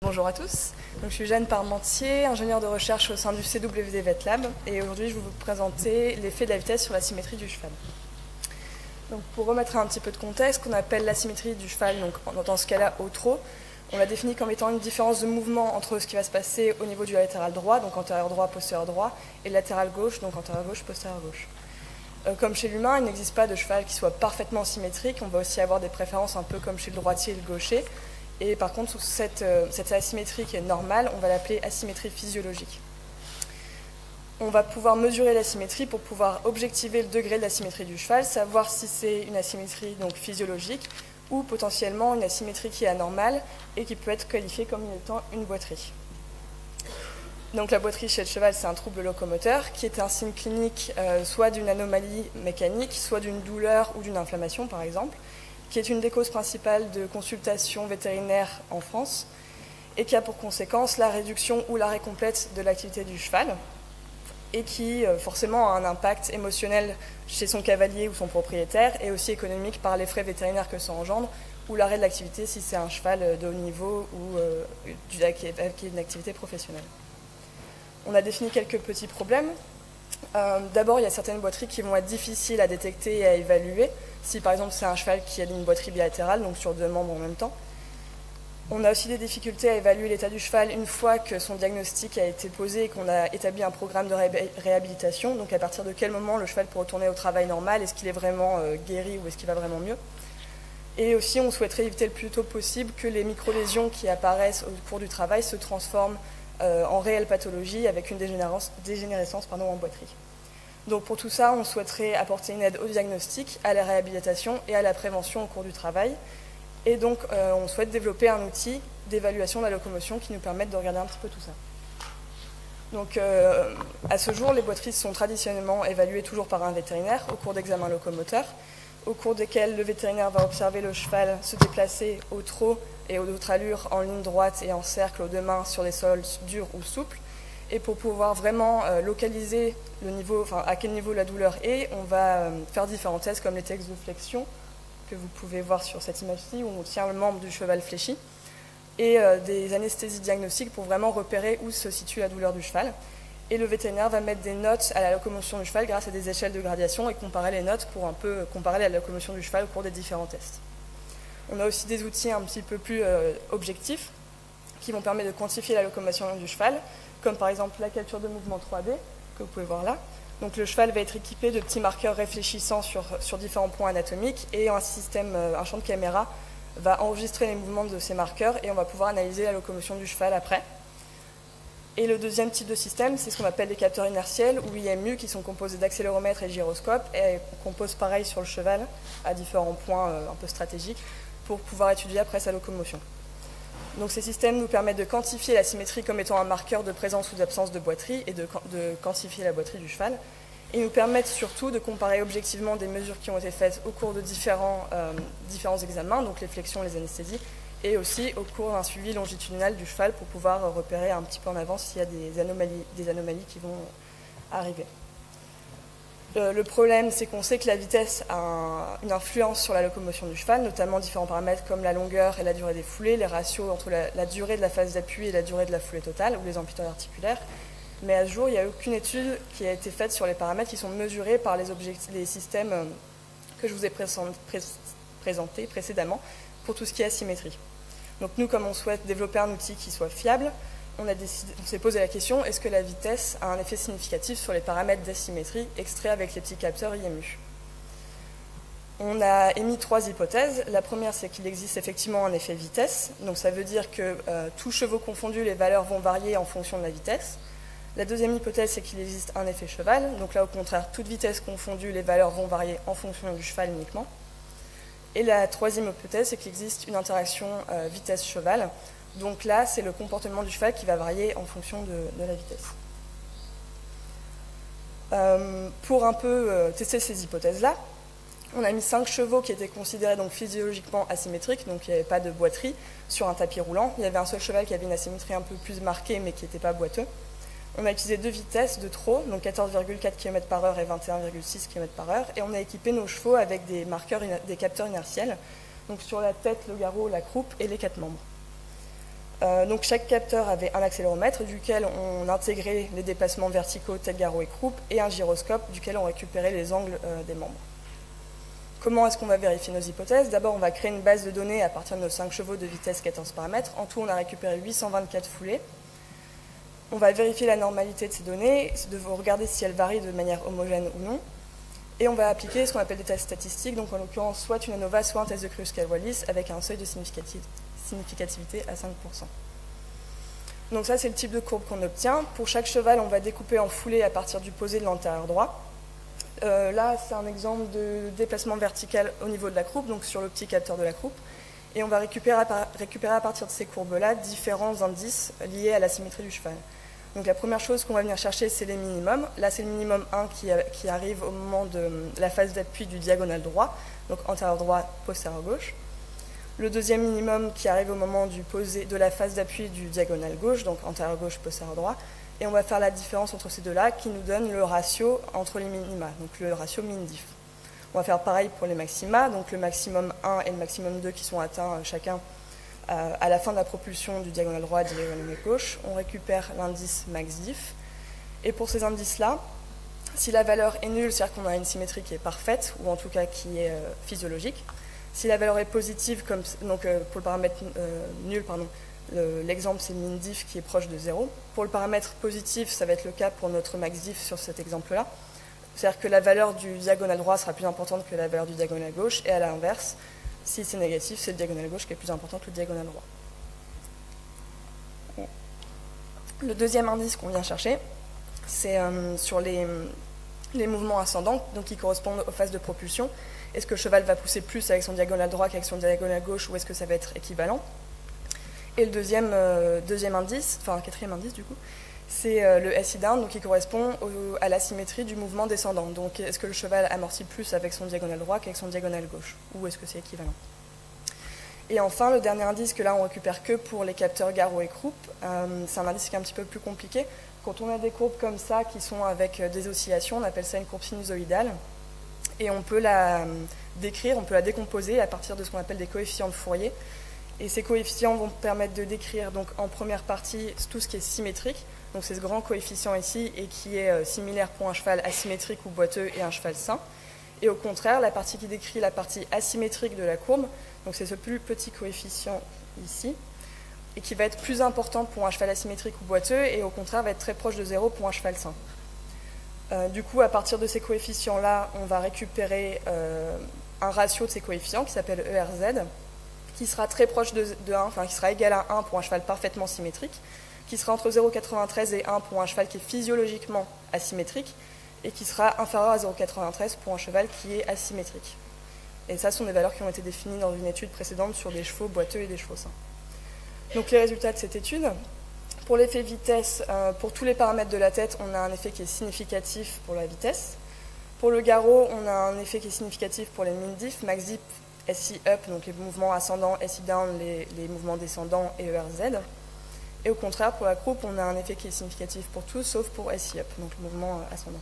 Bonjour à tous, donc, je suis Jeanne Parmentier, ingénieure de recherche au sein du CWD VetLab et aujourd'hui je vais vous présenter l'effet de la vitesse sur la symétrie du cheval. Donc, pour remettre un petit peu de contexte, ce qu'on appelle la symétrie du cheval, donc, dans ce cas-là au trot, on l'a défini comme étant une différence de mouvement entre ce qui va se passer au niveau du latéral droit, donc antérieur droit, postérieur droit, et latéral gauche, donc antérieur gauche, postérieur gauche. Comme chez l'humain, il n'existe pas de cheval qui soit parfaitement symétrique, on va aussi avoir des préférences un peu comme chez le droitier et le gaucher. Et par contre, cette asymétrie qui est normale, on va l'appeler asymétrie physiologique. On va pouvoir mesurer l'asymétrie pour pouvoir objectiver le degré de l'asymétrie du cheval, savoir si c'est une asymétrie donc physiologique ou potentiellement une asymétrie qui est anormale et qui peut être qualifiée comme étant une boiterie. Donc la boiterie chez le cheval, c'est un trouble locomoteur qui est un signe clinique soit d'une anomalie mécanique, soit d'une douleur ou d'une inflammation par exemple, qui est une des causes principales de consultation vétérinaire en France et qui a pour conséquence la réduction ou l'arrêt complète de l'activité du cheval et qui forcément a un impact émotionnel chez son cavalier ou son propriétaire et aussi économique par les frais vétérinaires que ça engendre ou l'arrêt de l'activité si c'est un cheval de haut niveau ou qui est une activité professionnelle. On a défini quelques petits problèmes. D'abord, il y a certaines boiteries qui vont être difficiles à détecter et à évaluer, si par exemple c'est un cheval qui a une boiterie bilatérale, donc sur deux membres en même temps. On a aussi des difficultés à évaluer l'état du cheval une fois que son diagnostic a été posé et qu'on a établi un programme de réhabilitation, donc à partir de quel moment le cheval peut retourner au travail normal, est-ce qu'il est vraiment guéri ou est-ce qu'il va vraiment mieux. Et aussi, on souhaiterait éviter le plus tôt possible que les micro-lésions qui apparaissent au cours du travail se transforment en réelle pathologie avec une dégénérescence en boiterie. Donc pour tout ça, on souhaiterait apporter une aide au diagnostic, à la réhabilitation et à la prévention au cours du travail. Et donc on souhaite développer un outil d'évaluation de la locomotion qui nous permette de regarder un petit peu tout ça. Donc à ce jour, les boiteries sont traditionnellement évaluées toujours par un vétérinaire au cours d'examens locomoteurs, au cours desquels le vétérinaire va observer le cheval se déplacer au trot et aux autres allures en ligne droite et en cercle aux deux mains sur des sols durs ou souples. Et pour pouvoir vraiment localiser le niveau, à quel niveau la douleur est, on va faire différents tests comme les tests de flexion que vous pouvez voir sur cette image-ci où on tient le membre du cheval fléchi et des anesthésies diagnostiques pour vraiment repérer où se situe la douleur du cheval. Et le vétérinaire va mettre des notes à la locomotion du cheval grâce à des échelles de gradation et comparer les notes pour un peu comparer la locomotion du cheval au cours des différents tests. On a aussi des outils un petit peu plus objectifs qui vont permettre de quantifier la locomotion du cheval, comme par exemple la capture de mouvement 3D, que vous pouvez voir là. Donc le cheval va être équipé de petits marqueurs réfléchissants sur différents points anatomiques et un champ de caméra va enregistrer les mouvements de ces marqueurs et on va pouvoir analyser la locomotion du cheval après. Et le deuxième type de système, c'est ce qu'on appelle les capteurs inertiels ou IMU qui sont composés d'accéléromètres et gyroscopes et qu'on pose pareil sur le cheval à différents points un peu stratégiques pour pouvoir étudier après sa locomotion. Donc ces systèmes nous permettent de quantifier la symétrie comme étant un marqueur de présence ou d'absence de boiterie et de quantifier la boiterie du cheval. Et nous permettent surtout de comparer objectivement des mesures qui ont été faites au cours de différents examens, donc les flexions, les anesthésies, et aussi au cours d'un suivi longitudinal du cheval pour pouvoir repérer un petit peu en avance s'il y a des anomalies qui vont arriver. Le problème, c'est qu'on sait que la vitesse a une influence sur la locomotion du cheval, notamment différents paramètres comme la longueur et la durée des foulées, les ratios entre la durée de la phase d'appui et la durée de la foulée totale, ou les amplitudes articulaires. Mais à ce jour, il n'y a aucune étude qui a été faite sur les paramètres qui sont mesurés par les systèmes que je vous ai présentés précédemment pour tout ce qui est asymétrie. Donc nous, comme on souhaite développer un outil qui soit fiable, on s'est posé la question, est-ce que la vitesse a un effet significatif sur les paramètres d'asymétrie extraits avec les petits capteurs IMU? On a émis trois hypothèses. La première, c'est qu'il existe effectivement un effet vitesse. Donc ça veut dire que tous chevaux confondus, les valeurs vont varier en fonction de la vitesse. La deuxième hypothèse, c'est qu'il existe un effet cheval. Donc là, au contraire, toute vitesse confondue, les valeurs vont varier en fonction du cheval uniquement. Et la troisième hypothèse, c'est qu'il existe une interaction vitesse-cheval. Donc là, c'est le comportement du cheval qui va varier en fonction de la vitesse. Pour un peu tester ces hypothèses-là, on a mis 5 chevaux qui étaient considérés donc physiologiquement asymétriques, donc il n'y avait pas de boiterie, sur un tapis roulant. Il y avait un seul cheval qui avait une asymétrie un peu plus marquée, mais qui n'était pas boiteux. On a utilisé 2 vitesses de trot, donc 14,4 km/h et 21,6 km/h, et on a équipé nos chevaux avec des capteurs inertiels, donc sur la tête, le garrot, la croupe et les 4 membres. Donc chaque capteur avait un accéléromètre duquel on intégrait les déplacements verticaux tête, garrot et croupe et un gyroscope duquel on récupérait les angles des membres. Comment est-ce qu'on va vérifier nos hypothèses? D'abord, on va créer une base de données à partir de nos 5 chevaux de vitesse 14 paramètres. En tout, on a récupéré 824 foulées. On va vérifier la normalité de ces données, de regarder si elles varient de manière homogène ou non. Et on va appliquer ce qu'on appelle des tests statistiques, donc en l'occurrence soit une ANOVA, soit un test de Kruskal-Wallis avec un seuil de significativité à 5%. Donc ça, c'est le type de courbe qu'on obtient. Pour chaque cheval, on va découper en foulées à partir du posé de l'antérieur droit. Là, c'est un exemple de déplacement vertical au niveau de la croupe, donc sur le petit capteur de la croupe. Et on va récupérer à partir de ces courbes-là différents indices liés à la symétrie du cheval. Donc la première chose qu'on va venir chercher, c'est les minimums. Là, c'est le minimum 1 qui arrive au moment de la phase d'appui du diagonal droit, donc antérieur droit, postérieur gauche. Le deuxième minimum qui arrive au moment du posé de la phase d'appui du diagonal gauche, donc antérieur gauche, postérieur droit. Et on va faire la différence entre ces deux-là qui nous donne le ratio entre les minima, donc le ratio min-diff. On va faire pareil pour les maxima, donc le maximum 1 et le maximum 2 qui sont atteints chacun à la fin de la propulsion du diagonal droit et du diagonal gauche. On récupère l'indice max-diff. Et pour ces indices-là, si la valeur est nulle, c'est-à-dire qu'on a une symétrie qui est parfaite, ou en tout cas qui est physiologique. Si la valeur est positive, donc pour le paramètre nul, l'exemple c'est min-diff qui est proche de 0. Pour le paramètre positif, ça va être le cas pour notre max-diff sur cet exemple-là. C'est-à-dire que la valeur du diagonal droit sera plus importante que la valeur du diagonal gauche, et à l'inverse, si c'est négatif, c'est le diagonal gauche qui est plus important que le diagonal droit. Le deuxième indice qu'on vient chercher, c'est sur les mouvements ascendants, donc qui correspondent aux phases de propulsion. Est-ce que le cheval va pousser plus avec son diagonal droit qu'avec son diagonal gauche, ou est-ce que ça va être équivalent? Et le quatrième indice du coup, c'est le SI down, donc qui correspond à la symétrie du mouvement descendant. Donc est-ce que le cheval amortit plus avec son diagonal droit qu'avec son diagonal gauche, ou est-ce que c'est équivalent? Et enfin, le dernier indice que là on récupère que pour les capteurs garrot et croupe, c'est un indice qui est un petit peu plus compliqué. Quand on a des courbes comme ça qui sont avec des oscillations, on appelle ça une courbe sinusoïdale. Et on peut la décrire, on peut la décomposer à partir de ce qu'on appelle des coefficients de Fourier. Et ces coefficients vont permettre de décrire donc, en première partie tout ce qui est symétrique. Donc c'est ce grand coefficient ici et qui est similaire pour un cheval asymétrique ou boiteux et un cheval sain. Et au contraire, la partie qui décrit la partie asymétrique de la courbe, donc c'est ce plus petit coefficient ici, et qui va être plus important pour un cheval asymétrique ou boiteux et au contraire va être très proche de 0 pour un cheval sain. Du coup, à partir de ces coefficients-là, on va récupérer un ratio de ces coefficients qui s'appelle ERZ, qui sera très proche de 1, enfin qui sera égal à 1 pour un cheval parfaitement symétrique, qui sera entre 0,93 et 1 pour un cheval qui est physiologiquement asymétrique, et qui sera inférieur à 0,93 pour un cheval qui est asymétrique. Et ça, ce sont des valeurs qui ont été définies dans une étude précédente sur des chevaux boiteux et des chevaux sains. Donc les résultats de cette étude, pour l'effet vitesse, pour tous les paramètres de la tête, on a un effet qui est significatif pour la vitesse. Pour le garrot, on a un effet qui est significatif pour les min-diff, max-diff, SI up, donc les mouvements ascendants, SI down, les mouvements descendants et ERZ. Et au contraire, pour la croupe, on a un effet qui est significatif pour tous, sauf pour SI up, donc le mouvement ascendant.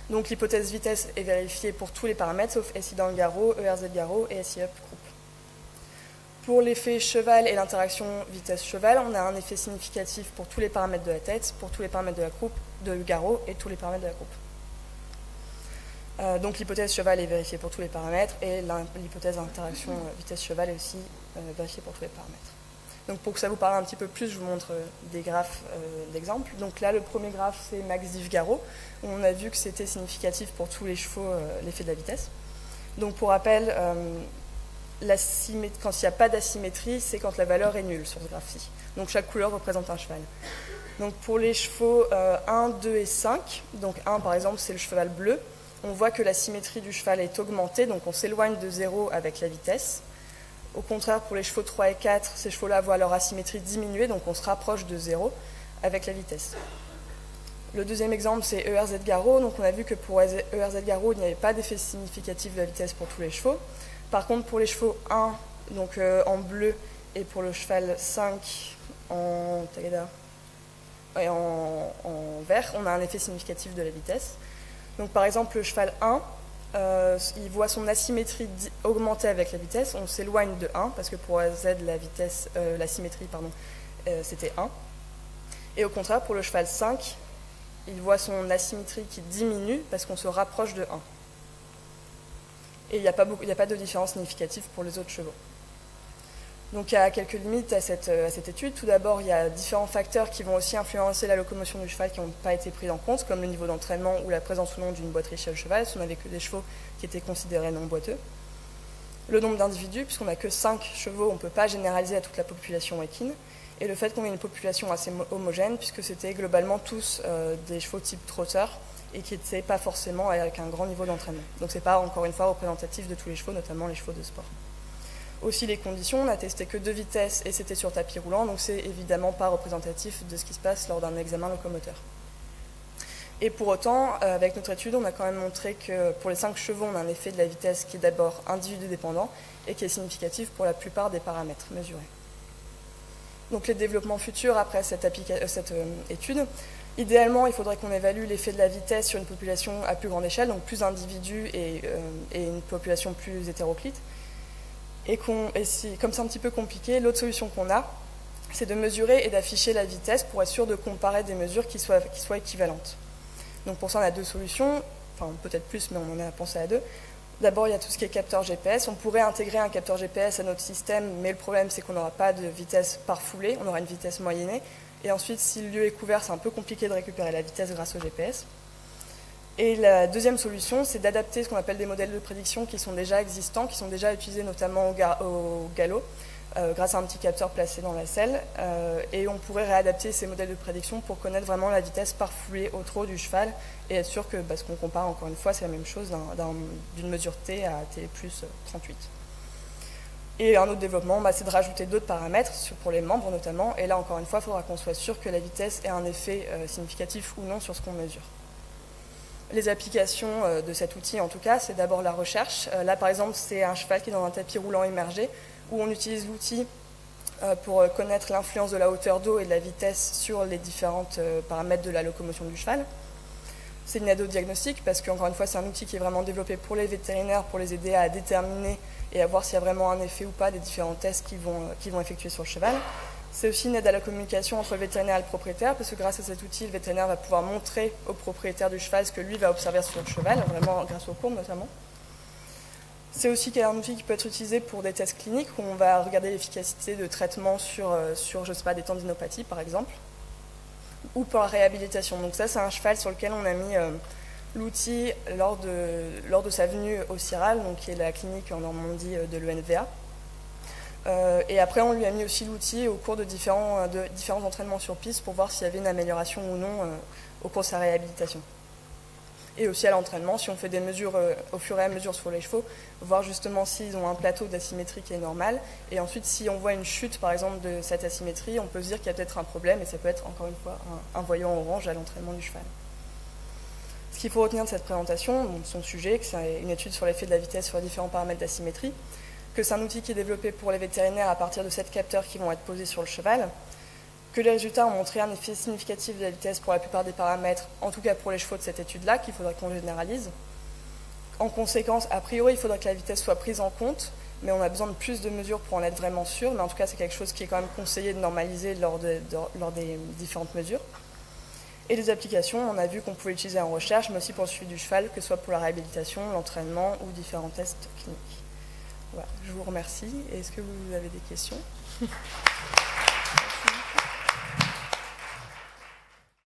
Donc l'hypothèse vitesse est vérifiée pour tous les paramètres, sauf SI down garrot, ERZ garrot et SI up croupe. Pour l'effet cheval et l'interaction vitesse-cheval, on a un effet significatif pour tous les paramètres de la tête, pour tous les paramètres de la croupe, de garrot et tous les paramètres de la croupe. Donc l'hypothèse cheval est vérifiée pour tous les paramètres et l'hypothèse interaction vitesse-cheval est aussi vérifiée pour tous les paramètres. Donc pour que ça vous parle un petit peu plus, je vous montre des graphes d'exemple. Donc là, le premier graphe, c'est max-diff garrot, où on a vu que c'était significatif pour tous les chevaux l'effet de la vitesse. Donc pour rappel, quand il n'y a pas d'asymétrie, c'est quand la valeur est nulle sur ce graphe-ci. Donc chaque couleur représente un cheval. Donc pour les chevaux 1, 2 et 5, donc 1 par exemple, c'est le cheval bleu, on voit que la symétrie du cheval est augmentée, donc on s'éloigne de 0 avec la vitesse. Au contraire, pour les chevaux 3 et 4, ces chevaux-là voient leur asymétrie diminuer, donc on se rapproche de 0 avec la vitesse. Le deuxième exemple, c'est ERZ garrot. Donc on a vu que pour ERZ garrot, il n'y avait pas d'effet significatif de la vitesse pour tous les chevaux. Par contre, pour les chevaux 1, donc en bleu, et pour le cheval 5 en vert, on a un effet significatif de la vitesse. Donc par exemple, le cheval 1, il voit son asymétrie augmenter avec la vitesse. On s'éloigne de 1, parce que pour Z, la symétrie, c'était 1. Et au contraire, pour le cheval 5, il voit son asymétrie qui diminue, parce qu'on se rapproche de 1. Et il n'y a pas de différence significative pour les autres chevaux. Donc il y a quelques limites à cette étude. Tout d'abord, il y a différents facteurs qui vont aussi influencer la locomotion du cheval qui n'ont pas été pris en compte, comme le niveau d'entraînement ou la présence ou non d'une boiterie chez le cheval, si on n'avait que des chevaux qui étaient considérés non boiteux. Le nombre d'individus, puisqu'on n'a que 5 chevaux, on ne peut pas généraliser à toute la population équine. Et le fait qu'on ait une population assez homogène, puisque c'était globalement tous des chevaux type trotteur, et qui n'étaient pas forcément avec un grand niveau d'entraînement. Donc ce n'est pas, encore une fois, représentatif de tous les chevaux, notamment les chevaux de sport. Aussi les conditions, on n'a testé que 2 vitesses et c'était sur tapis roulant, donc c'est évidemment pas représentatif de ce qui se passe lors d'un examen locomoteur. Et pour autant, avec notre étude, on a quand même montré que pour les 5 chevaux, on a un effet de la vitesse qui est d'abord individu dépendant et qui est significatif pour la plupart des paramètres mesurés. Donc les développements futurs après cette étude, idéalement, il faudrait qu'on évalue l'effet de la vitesse sur une population à plus grande échelle, donc plus d'individus et une population plus hétéroclite. Et comme c'est un petit peu compliqué, l'autre solution qu'on a, c'est de mesurer et d'afficher la vitesse pour être sûr de comparer des mesures qui soient équivalentes. Donc pour ça, on a 2 solutions, enfin peut-être plus, mais on en a pensé à 2. D'abord, il y a tout ce qui est capteur GPS. On pourrait intégrer un capteur GPS à notre système, mais le problème, c'est qu'on n'aura pas de vitesse par foulée, on aura une vitesse moyennée. Et ensuite, si le lieu est couvert, c'est un peu compliqué de récupérer la vitesse grâce au GPS. Et la deuxième solution, c'est d'adapter ce qu'on appelle des modèles de prédiction qui sont déjà existants, qui sont déjà utilisés notamment au galop, grâce à un petit capteur placé dans la selle. Et on pourrait réadapter ces modèles de prédiction pour connaître vraiment la vitesse par foulée au trot du cheval et être sûr que ce qu'on compare, encore une fois, c'est la même chose d'une mesure T à T plus 38. Et un autre développement, c'est de rajouter d'autres paramètres, pour les membres notamment. Et là, encore une fois, il faudra qu'on soit sûr que la vitesse ait un effet significatif ou non sur ce qu'on mesure. Les applications de cet outil, en tout cas, c'est d'abord la recherche. Là, par exemple, c'est un cheval qui est dans un tapis roulant immergé, où on utilise l'outil pour connaître l'influence de la hauteur d'eau et de la vitesse sur les différents paramètres de la locomotion du cheval. C'est une aide au diagnostic, parce qu'encore une fois, c'est un outil qui est vraiment développé pour les vétérinaires, pour les aider à déterminer et à voir s'il y a vraiment un effet ou pas des différents tests qu'ils vont effectuer sur le cheval. C'est aussi une aide à la communication entre le vétérinaire et le propriétaire, parce que grâce à cet outil, le vétérinaire va pouvoir montrer au propriétaire du cheval ce que lui va observer sur le cheval, vraiment grâce aux courbes notamment. C'est aussi un outil qui peut être utilisé pour des tests cliniques, où on va regarder l'efficacité de traitement sur je sais pas, des tendinopathies par exemple, ou pour la réhabilitation. Donc ça, c'est un cheval sur lequel on a mis l'outil lors de sa venue au CIRAL, donc qui est la clinique en Normandie de l'ENVA. Et après, on lui a mis aussi l'outil au cours de différents entraînements sur piste pour voir s'il y avait une amélioration ou non au cours de sa réhabilitation. Et aussi à l'entraînement, si on fait des mesures au fur et à mesure sur les chevaux, voir justement s'ils ont un plateau d'asymétrie qui est normal. Et ensuite, si on voit une chute, par exemple, de cette asymétrie, on peut se dire qu'il y a peut-être un problème, et ça peut être, encore une fois, un voyant orange à l'entraînement du cheval. Ce qu'il faut retenir de cette présentation, son sujet, que c'est une étude sur l'effet de la vitesse sur les différents paramètres d'asymétrie, que c'est un outil qui est développé pour les vétérinaires à partir de 7 capteurs qui vont être posés sur le cheval, que les résultats ont montré un effet significatif de la vitesse pour la plupart des paramètres, en tout cas pour les chevaux de cette étude-là, qu'il faudrait qu'on généralise. En conséquence, a priori, il faudrait que la vitesse soit prise en compte, mais on a besoin de plus de mesures pour en être vraiment sûr, mais en tout cas, c'est quelque chose qui est quand même conseillé de normaliser lors des différentes mesures. Et les applications, on a vu qu'on pouvait l'utiliser en recherche, mais aussi pour le suivi du cheval, que ce soit pour la réhabilitation, l'entraînement ou différents tests cliniques. Voilà, je vous remercie. Est-ce que vous avez des questions ?